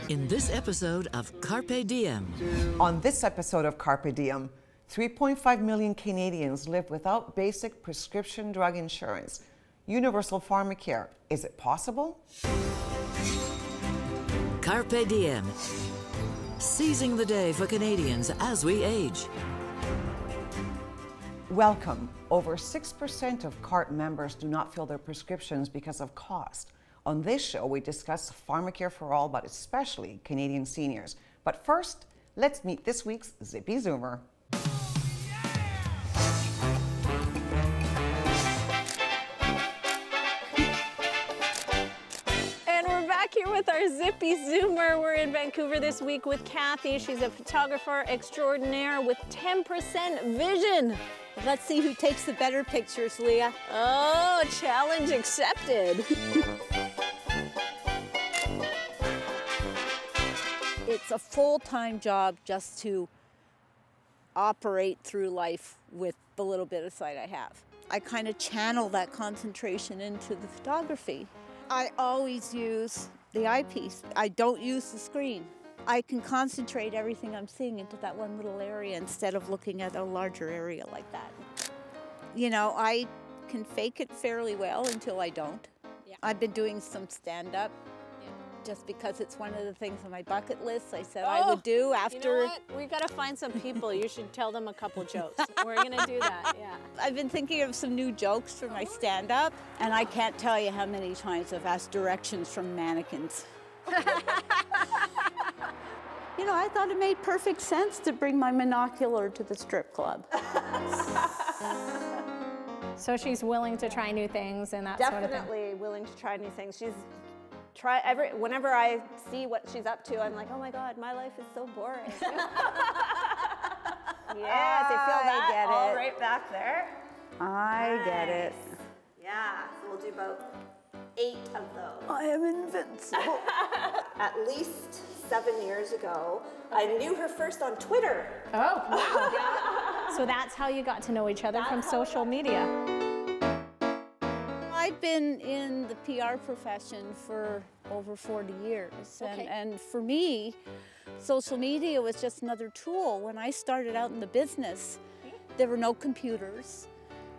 In this episode of CARPe Diem. On this episode of CARPe Diem, 3.5 million Canadians live without basic prescription drug insurance. Universal Pharmacare. Is it possible? CARPe Diem. Seizing the day for Canadians as we age. Welcome. Over 6% of CARPe members do not fill their prescriptions because of cost. On this show, we discuss Pharmacare for all, but especially Canadian seniors. But first, let's meet this week's Zippy Zoomer. And we're back here with our Zippy Zoomer. We're in Vancouver this week with Kathy. She's a photographer extraordinaire with 10% vision. Let's see who takes the better pictures, Leah. Oh, challenge accepted. It's a full-time job just to operate through life with the little bit of sight I have. I kind of channel that concentration into the photography. I always use the eyepiece. I don't use the screen. I can concentrate everything I'm seeing into that one little area instead of looking at a larger area like that. You know, I can fake it fairly well until I don't. Yeah. I've been doing some stand-up just because it's one of the things on my bucket list I said I would do after. You know what? We gotta find some people. You should tell them a couple jokes. We're gonna do that, yeah. I've been thinking of some new jokes for my stand-up, and I can't tell you how many times I've asked directions from mannequins. You know, I thought it made perfect sense to bring my monocular to the strip club. So she's willing to try new things and that sort of thing. Definitely willing to try new things. Whenever I see what she's up to, I'm like, oh my God, my life is so boring. Yes, I feel that get all it. right back there. I get it. Yeah, so we'll do about 8 of those. I am invincible. At least 7 years ago, I knew her first on Twitter. Oh, wow. So that's how you got to know each other, from social media. I've been in the PR profession for over 40 years. Okay. And for me, social media was just another tool. When I started out in the business, there were no computers.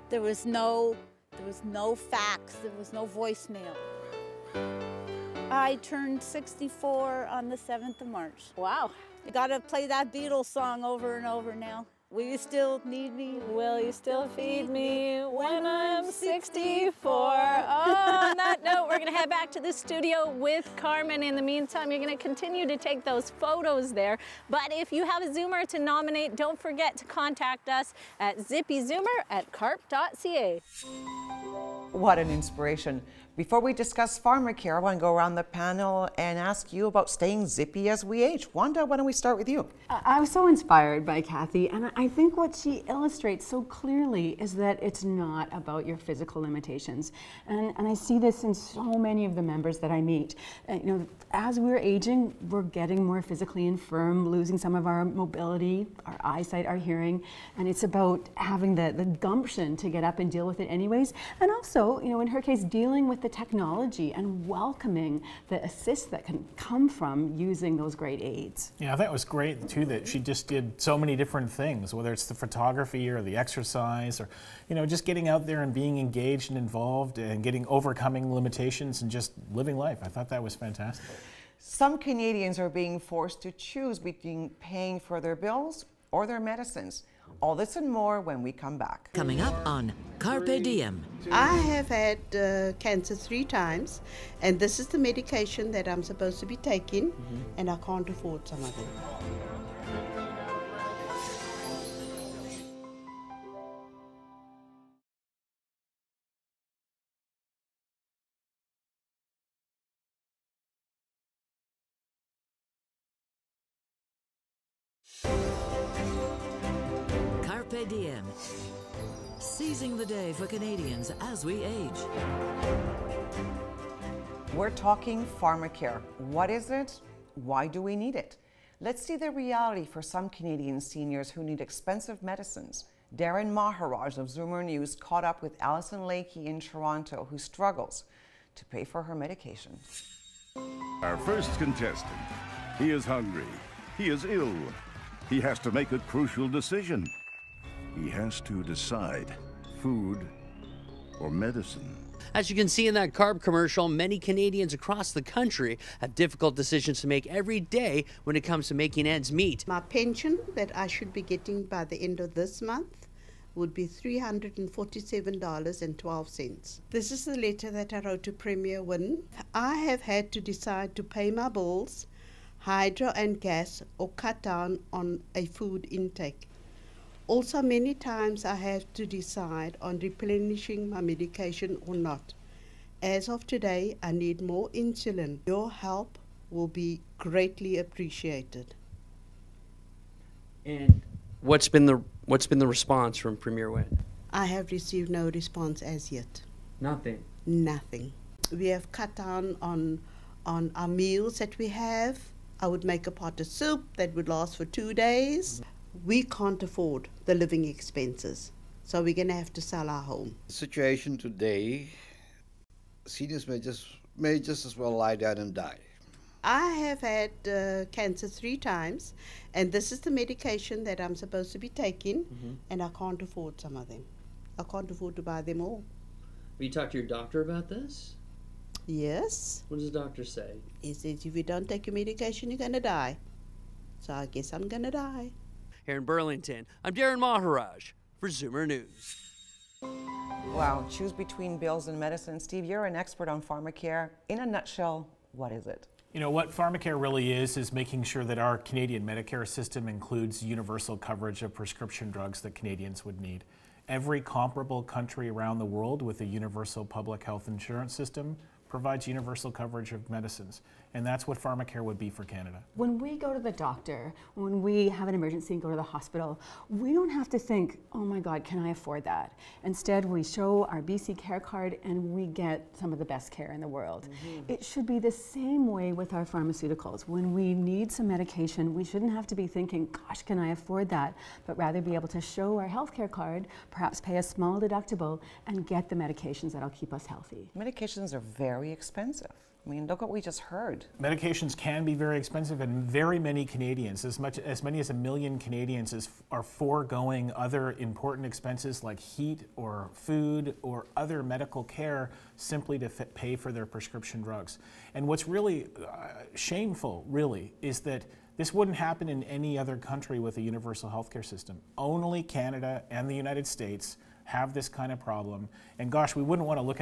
There was no fax, there was no voicemail. I turned 64 on the 7th of March. Wow. You gotta play that Beatles song over and over now. Will you still need me? Will you still feed me when I'm 64? Oh, on that note, we're gonna head back to the studio with Carmen. In the meantime, you're gonna continue to take those photos there. But if you have a Zoomer to nominate, don't forget to contact us at zippyzoomer@carpe.ca. What an inspiration. Before we discuss Pharmacare, I want to go around the panel and ask you about staying zippy as we age. Wanda, why don't we start with you? I was so inspired by Kathy, and I think what she illustrates so clearly is that it's not about your physical limitations. And I see this in so many of the members that I meet. You know, as we're aging, we're getting more physically infirm, losing some of our mobility, our eyesight, our hearing, and it's about having the gumption to get up and deal with it anyways. And also, you know, in her case, dealing with the technology and welcoming the assist that can come from using those great aids. Yeah, I thought it was great too that she just did so many different things, whether it's the photography or the exercise or, you know, just getting out there and being engaged and involved and overcoming limitations and just living life. I thought that was fantastic. Some Canadians are being forced to choose between paying for their bills or their medicines. All this and more when we come back. Coming up on CARPe Diem. I have had cancer 3 times, and this is the medication that I'm supposed to be taking, and I can't afford some of it. CARPe Diem. Seizing the day for Canadians as we age. We're talking Pharmacare. What is it? Why do we need it? Let's see the reality for some Canadian seniors who need expensive medicines. Darren Maharaj of Zoomer News caught up with Alison Lakey in Toronto, who struggles to pay for her medication. Our first contestant He is hungry. He is ill. He has to make a crucial decision. He has to decide food or medicine. As you can see in that CARPe commercial, many Canadians across the country have difficult decisions to make every day when it comes to making ends meet. My pension that I should be getting by the end of this month would be $347.12. This is the letter that I wrote to Premier Wynne. I have had to decide to pay my bills, hydro and gas, or cut down on a food intake. Also, many times I have to decide on replenishing my medication or not. As of today, I need more insulin. Your help will be greatly appreciated. And what's been the response from Premier Wynne? I have received no response as yet. Nothing. Nothing. We have cut down on our meals that we have. I would make a pot of soup that would last for 2 days. We can't afford the living expenses, so we're going to have to sell our home. The situation today, seniors may just as well lie down and die. I have had cancer 3 times, and this is the medication that I'm supposed to be taking, and I can't afford some of them. I can't afford to buy them all. Will you talk to your doctor about this? Yes. What does the doctor say? He says if you don't take your medication, you're going to die. So I guess I'm going to die. Here in Burlington, I'm Darren Maharaj for Zoomer News. Wow, choose between bills and medicine. Steve, you're an expert on Pharmacare. In a nutshell, what is it? You know, what Pharmacare really is making sure that our Canadian Medicare system includes universal coverage of prescription drugs that Canadians would need. Every comparable country around the world with a universal public health insurance system provides universal coverage of medicines. And that's what Pharmacare would be for Canada. When we go to the doctor, when we have an emergency and go to the hospital, we don't have to think, oh my God, can I afford that? Instead, we show our BC Care card and we get some of the best care in the world. It should be the same way with our pharmaceuticals. When we need some medication, we shouldn't have to be thinking, gosh, can I afford that? But rather be able to show our healthcare card, perhaps pay a small deductible, and get the medications that'll keep us healthy. Medications are very expensive. I mean, look what we just heard. Medications can be very expensive, and very many Canadians, as many as 1 million Canadians, are foregoing other important expenses like heat or food or other medical care simply to pay for their prescription drugs. And what's really shameful, really, is that this wouldn't happen in any other country with a universal healthcare system. Only Canada and the United States have this kind of problem. And gosh, we wouldn't want to look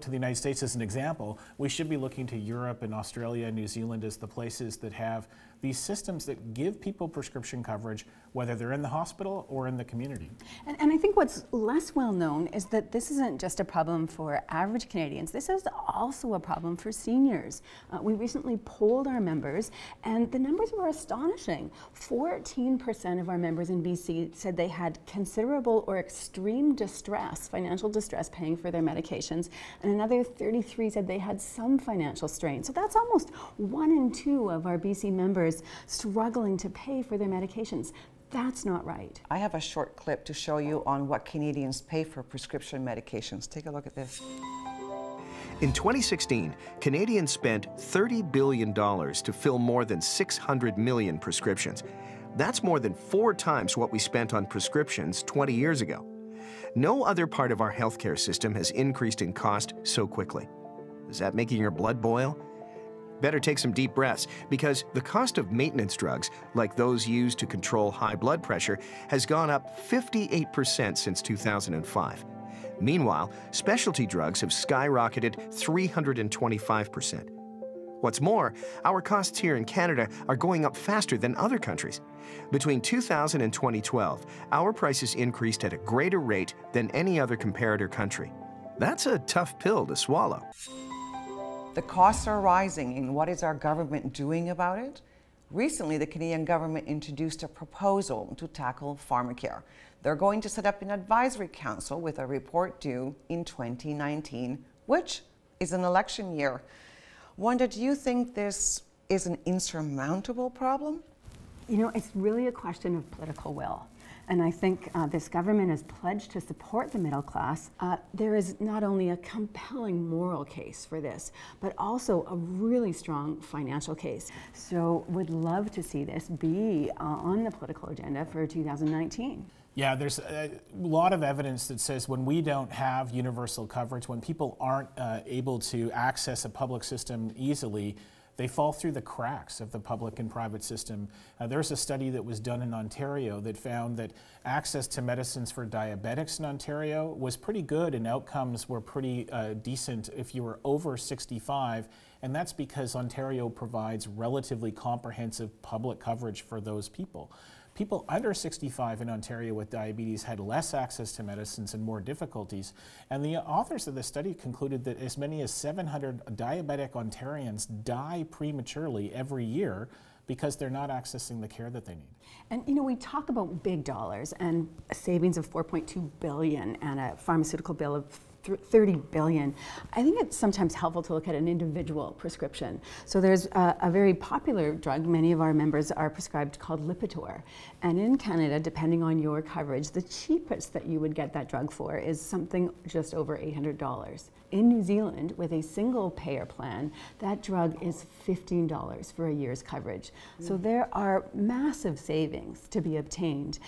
to the United States as an example. We should be looking to Europe and Australia and New Zealand as the places that have these systems that give people prescription coverage, whether they're in the hospital or in the community. And I think what's less well known is that this isn't just a problem for average Canadians. This is also a problem for seniors. We recently polled our members, and the numbers were astonishing. 14% of our members in BC said they had considerable or extreme distress, financial distress, paying for their medications, and another 33 said they had some financial strain. So that's almost 1 in 2 of our BC members struggling to pay for their medications. That's not right. I have a short clip to show you on what Canadians pay for prescription medications. Take a look at this. In 2016, Canadians spent $30 billion to fill more than 600 million prescriptions. That's more than 4 times what we spent on prescriptions 20 years ago. No other part of our healthcare system has increased in cost so quickly. Is that making your blood boil? Better take some deep breaths, because the cost of maintenance drugs, like those used to control high blood pressure, has gone up 58% since 2005. Meanwhile, specialty drugs have skyrocketed 325%. What's more, our costs here in Canada are going up faster than other countries. Between 2000 and 2012, our prices increased at a greater rate than any other comparator country. That's a tough pill to swallow. The costs are rising, and what is our government doing about it? Recently, the Canadian government introduced a proposal to tackle Pharmacare. They're going to set up an advisory council with a report due in 2019, which is an election year. Wanda, do you think this is an insurmountable problem? You know, it's really a question of political will. and I think this government has pledged to support the middle class, there is not only a compelling moral case for this, but also a really strong financial case. So would love to see this be on the political agenda for 2019. Yeah, there's a lot of evidence that says when we don't have universal coverage, when people aren't able to access a public system easily, they fall through the cracks of the public and private system. There's a study that was done in Ontario that found that access to medicines for diabetics in Ontario was pretty good and outcomes were pretty decent if you were over 65, and that's because Ontario provides relatively comprehensive public coverage for those people. People under 65 in Ontario with diabetes had less access to medicines and more difficulties. And the authors of the study concluded that as many as 700 diabetic Ontarians die prematurely every year because they're not accessing the care that they need. And you know, we talk about big dollars and savings of $4.2 billion and a pharmaceutical bill of $30 billion. I think it's sometimes helpful to look at an individual prescription. So there's a very popular drug many of our members are prescribed called Lipitor. And in Canada, depending on your coverage, the cheapest that you would get that drug for is something just over $800. In New Zealand, with a single payer plan, that drug is $15 for a year's coverage. So there are massive savings to be obtained,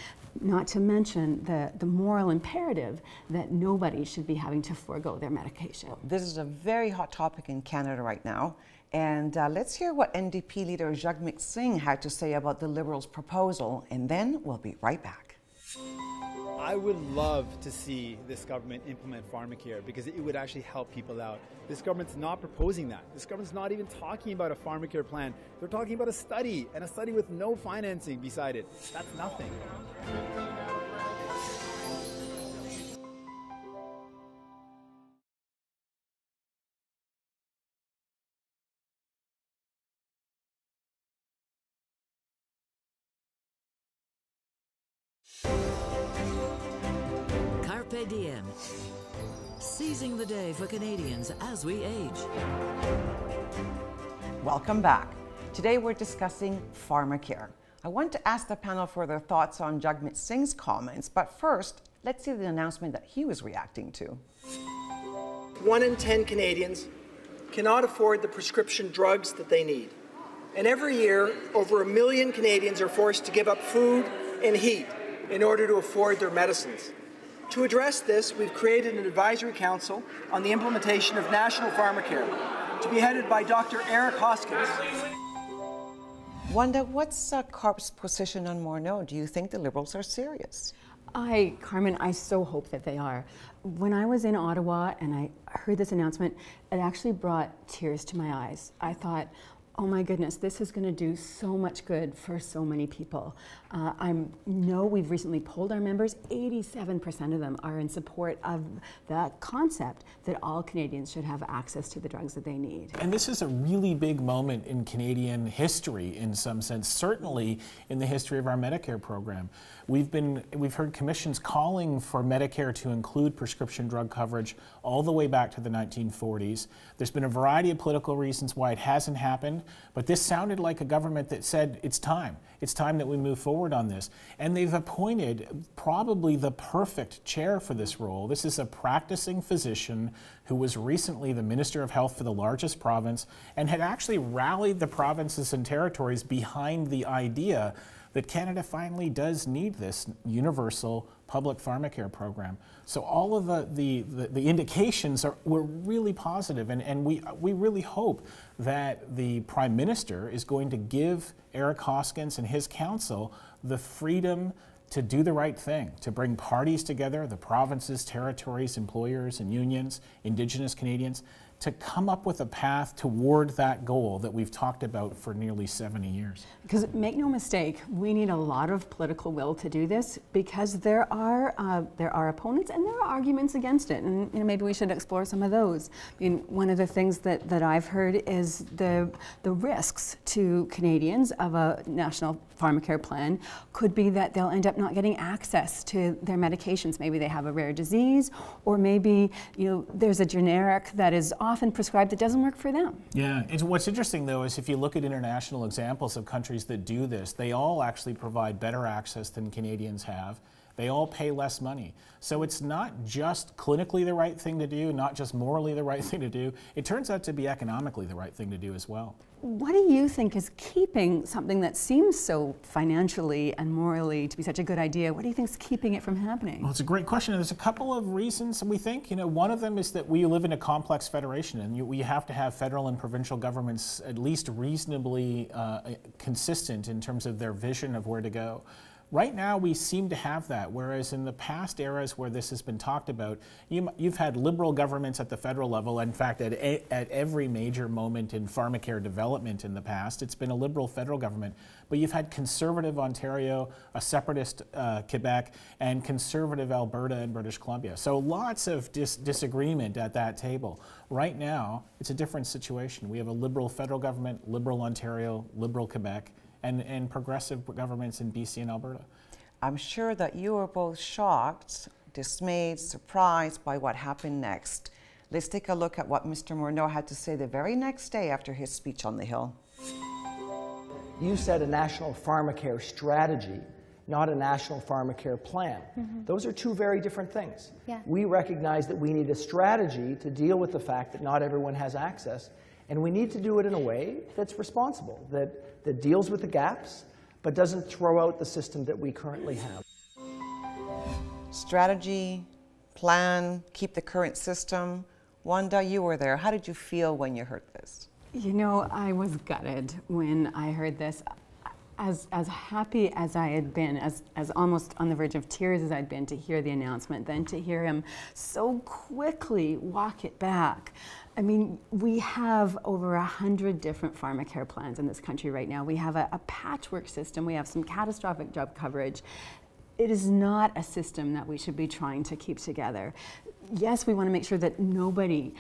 not to mention the moral imperative that nobody should be having to forego their medication. This is a very hot topic in Canada right now. And let's hear what NDP leader Jagmeet Singh had to say about the Liberals' proposal, and then we'll be right back. I would love to see this government implement Pharmacare because it would actually help people out. This government's not proposing that. This government's not even talking about a Pharmacare plan. They're talking about a study, and a study with no financing beside it. That's nothing. CARPE Diem. Seizing the day for Canadians as we age. Welcome back. Today we're discussing Pharmacare. I want to ask the panel for their thoughts on Jagmeet Singh's comments, but first, let's see the announcement that he was reacting to. 1 in 10 Canadians cannot afford the prescription drugs that they need. And every year, over 1 million Canadians are forced to give up food and heat in order to afford their medicines. To address this, we've created an advisory council on the implementation of National Pharmacare, to be headed by Dr. Eric Hoskins. Wanda, what's CARP's position on Morneau? Do you think the Liberals are serious? Carmen, I so hope that they are. When I was in Ottawa and I heard this announcement, it actually brought tears to my eyes. I thought, oh my goodness, this is going to do so much good for so many people. I know we've recently polled our members. 87% of them are in support of the concept that all Canadians should have access to the drugs that they need. And this is a really big moment in Canadian history in some sense, certainly in the history of our Medicare program. We've heard commissions calling for Medicare to include prescription drug coverage all the way back to the 1940s. There's been a variety of political reasons why it hasn't happened, but this sounded like a government that said it's time. It's time that we move forward on this. And they've appointed probably the perfect chair for this role. This is a practicing physician who was recently the Minister of Health for the largest province and had actually rallied the provinces and territories behind the idea that Canada finally does need this universal public pharmacare program. So all of the indications were really positive, and we really hope that the Prime Minister is going to give Eric Hoskins and his council the freedom to do the right thing, to bring parties together, the provinces, territories, employers and unions, Indigenous Canadians, to come up with a path toward that goal that we've talked about for nearly 70 years. Because make no mistake, we need a lot of political will to do this, because there are opponents and there are arguments against it, and maybe we should explore some of those. I mean, one of the things that I've heard is the risks to Canadians of a national pharmacare plan could be that they'll end up not getting access to their medications. Maybe they have a rare disease, or maybe there's a generic that is often prescribed that doesn't work for them. Yeah, what's interesting though is if you look at international examples of countries that do this, they all actually provide better access than Canadians have. They all pay less money. So it's not just clinically the right thing to do, not just morally the right thing to do. It turns out to be economically the right thing to do as well. What do you think is keeping something that seems so financially and morally to be such a good idea, what do you think is keeping it from happening? Well, it's a great question. There's a couple of reasons we think. One of them is that we live in a complex federation, and we have to have federal and provincial governments at least reasonably consistent in terms of their vision of where to go. Right now, we seem to have that, whereas in the past eras where this has been talked about, you've had liberal governments at the federal level. In fact, at every major moment in pharmacare development in the past, it's been a liberal federal government. But you've had conservative Ontario, a separatist Quebec, and conservative Alberta and British Columbia. So lots of disagreement at that table. Right now, it's a different situation. We have a liberal federal government, liberal Ontario, liberal Quebec, and progressive governments in BC and Alberta. I'm sure that you were both shocked, dismayed, surprised by what happened next. Let's take a look at what Mr. Morneau had to say the very next day after his speech on the Hill. You said a national pharmacare strategy, not a national pharmacare plan. Those are two very different things. Yeah. We recognize that we need a strategy to deal with the fact that not everyone has access, and we need to do it in a way that's responsible, that deals with the gaps, but doesn't throw out the system that we currently have. Strategy, plan, keep the current system. Wanda, you were there. How did you feel when you heard this? You know, I was gutted when I heard this. As happy as I had been, as almost on the verge of tears as I'd been to hear the announcement, then to hear him so quickly walk it back. I mean, we have over 100 different pharmacare plans in this country right now. We have a patchwork system. We have some catastrophic job coverage. It is not a system that we should be trying to keep together. Yes, we want to make sure that nobody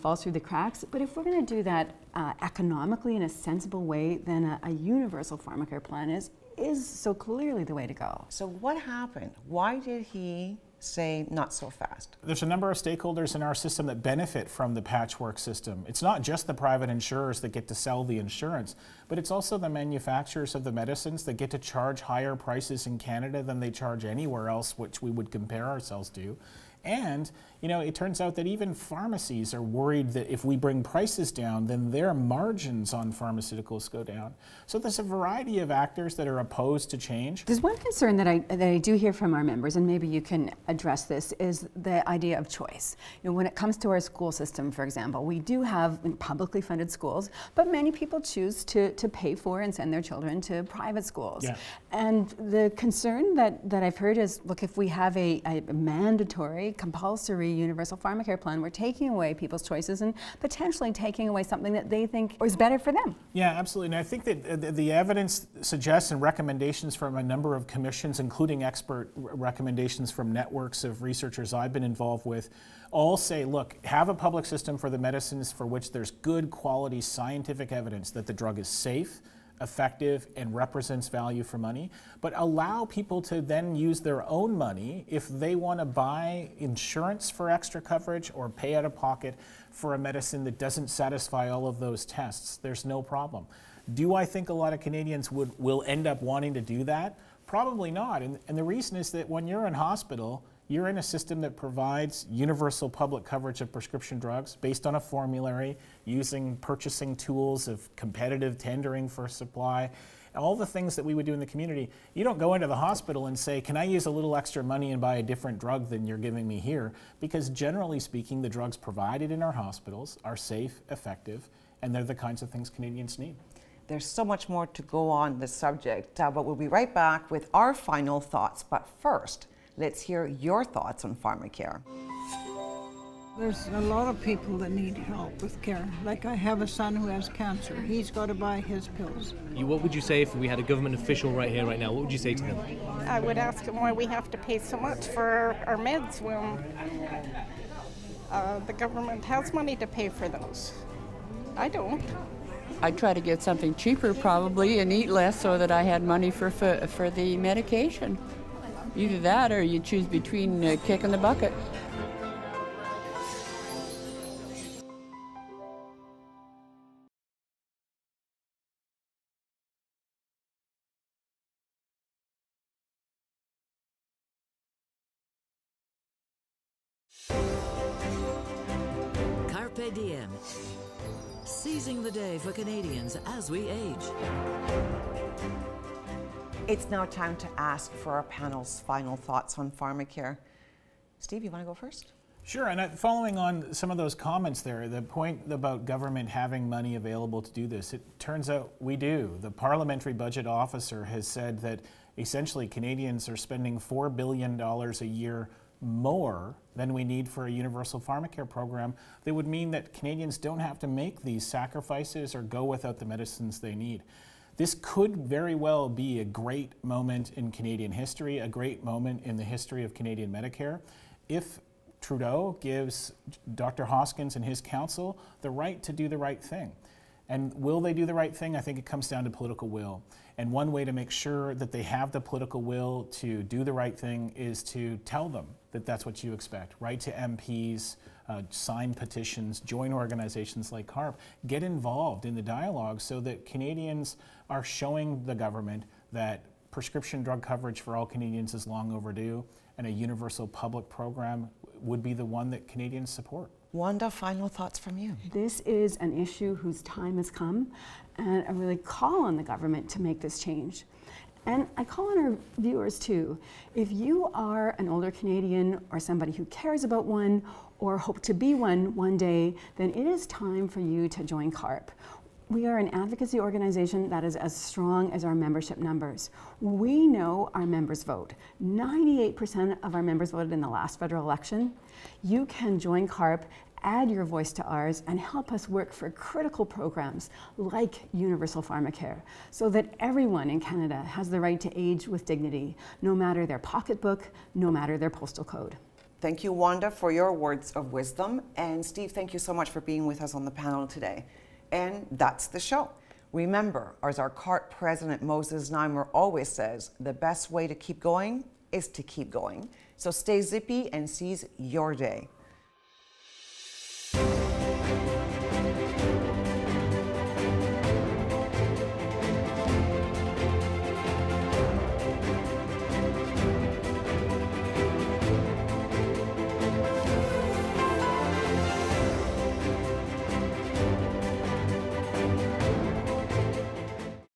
falls through the cracks, but if we're going to do that economically in a sensible way, then a universal pharmacare plan is so clearly the way to go. So what happened? Why did he say not so fast? There's a number of stakeholders in our system that benefit from the patchwork system. It's not just the private insurers that get to sell the insurance, but it's also the manufacturers of the medicines that get to charge higher prices in Canada than they charge anywhere else, which we would compare ourselves to. And, it turns out that even pharmacies are worried that if we bring prices down, then their margins on pharmaceuticals go down. So there's a variety of actors that are opposed to change. There's one concern that I do hear from our members, and maybe you can address this, is the idea of choice. When it comes to our school system, for example, we do have publicly funded schools, but many people choose to pay for and send their children to private schools. Yeah. And the concern that I've heard is, look, if we have a mandatory, compulsory universal pharmacare plan, we're taking away people's choices and potentially taking away something that they think is better for them. Yeah, absolutely. And I think that the evidence suggests, and recommendations from a number of commissions, including expert recommendations from networks of researchers I've been involved with, all say, look, have a public system for the medicines for which there's good quality scientific evidence that the drug is safe, effective, and represents value for money, but allow people to then use their own money if they want to buy insurance for extra coverage or pay out of pocket for a medicine that doesn't satisfy all of those tests. There's no problem. Do I think a lot of Canadians will end up wanting to do that? Probably not. And the reason is that when you're in hospital, you're in a system that provides universal public coverage of prescription drugs based on a formulary, using purchasing tools of competitive tendering for supply, all the things that we would do in the community. You don't go into the hospital and say, can I use a little extra money and buy a different drug than you're giving me here? Because generally speaking, the drugs provided in our hospitals are safe, effective, and they're the kinds of things Canadians need. There's so much more to go on this subject, but we'll be right back with our final thoughts. But first, let's hear your thoughts on pharmacare. There's a lot of people that need help with care. Like I have a son who has cancer. He's got to buy his pills. What would you say if we had a government official right here, right now? What would you say to them? I would ask him why we have to pay so much for our meds when the government has money to pay for those. I don't. I'd try to get something cheaper probably and eat less so that I had money for the medication. Either that or you choose between kicking the bucket. CARPE Diem. Seizing the day for Canadians as we age. It's now time to ask for our panel's final thoughts on Pharmacare. Steve, you want to go first? Sure, and following on some of those comments there, the point about government having money available to do this, it turns out we do. The Parliamentary Budget Officer has said that essentially Canadians are spending $4 billion a year more than we need for a universal pharmacare program. That would mean that Canadians don't have to make these sacrifices or go without the medicines they need. This could very well be a great moment in Canadian history, a great moment in the history of Canadian Medicare, if Trudeau gives Dr. Hoskins and his council the right to do the right thing. And will they do the right thing? I think it comes down to political will. And one way to make sure that they have the political will to do the right thing is to tell them that that's what you expect. Write to MPs, sign petitions, join organizations like CARPe, get involved in the dialogue so that Canadians are showing the government that prescription drug coverage for all Canadians is long overdue, and a universal public program would be the one that Canadians support. Wanda, final thoughts from you. This is an issue whose time has come, and I really call on the government to make this change. And I call on our viewers too. If you are an older Canadian or somebody who cares about one or hope to be one day, then it is time for you to join CARPe. We are an advocacy organization that is as strong as our membership numbers. We know our members vote. 98% of our members voted in the last federal election. You can join CARPE, add your voice to ours, and help us work for critical programs like universal pharmacare, so that everyone in Canada has the right to age with dignity, no matter their pocketbook, no matter their postal code. Thank you, Wanda, for your words of wisdom. And Steve, thank you so much for being with us on the panel today. And that's the show. Remember, as our CARPE president Moses Neimer always says, the best way to keep going is to keep going. So stay zippy and seize your day.